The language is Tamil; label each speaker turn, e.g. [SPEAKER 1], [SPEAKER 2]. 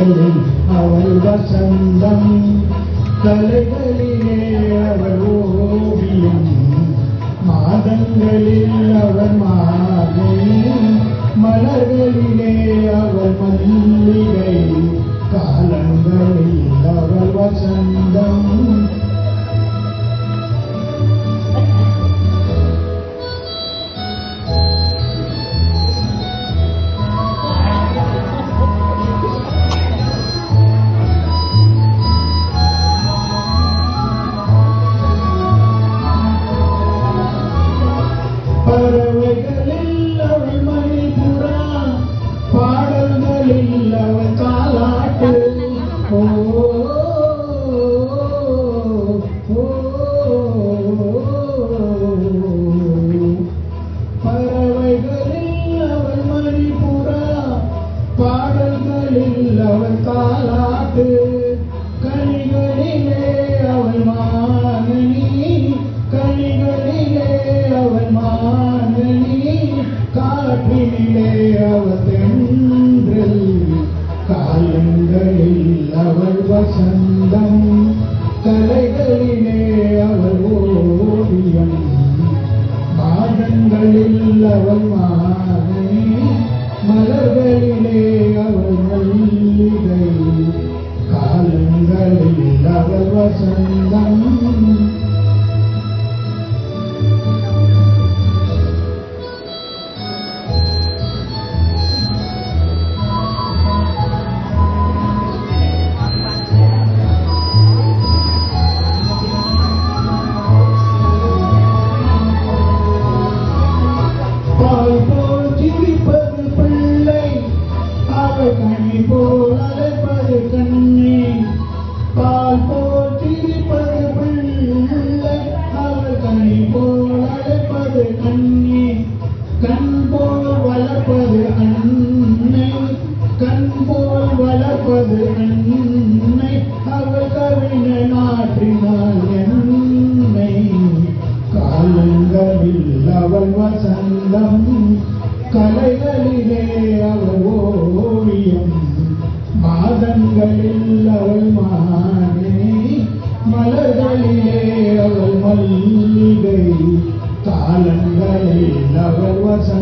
[SPEAKER 1] மாதங்களில் அவள் வசந்தம், கலைகளிலே அவள் ஓவியம், மாதங்களில் அவள் மாதவி, மலர்களிலே அவள் மல்லிகை, காலங்களில் அவள் வசந்தம். பறவைகளில் அவள் மணிபுறா, பாடல்களில் அவள் தாலாட்டு. ஓ பறவைகளில் அவள் மணிபுறா, பாடல்களில் அவள் தாலாட்டு. கனிகளிலே அவள் மானனி, கனிகளிலே அவள் மானனி, காற்றினிலே அவள் தென்றல், காலங்களில் அவள் வசந்தம், கலைகளிலே அவள் ஓவியம், மாதங்களில் அவள் மானனி, மலர்களிலே அவள் மல்லிகை, காலங்களில் அவள் வசந்தம். பால் போல் சிரிப்பது பிள்ளை, அவள் கனி போல் அழைப்பது கண்ணி. பால் போல் சிரிப்பது பிள்ளை, அவள் கனி போல் அழைப்பது கண்ணி. கண் போல் வளர்ப்பது அன்னை, கண் போல் வளர்ப்பது அன்னை, அவள் கவிஞ நாட்டினாள் என்னை, காலங்களில் அவள் வசந்தம், கலைகளிலே அவள் ஓவியம், மாதங்களில் அவள் மானே, மலர்களிலே அவள் மல்லிகை, காலங்களில் அவள் வசந்தம்.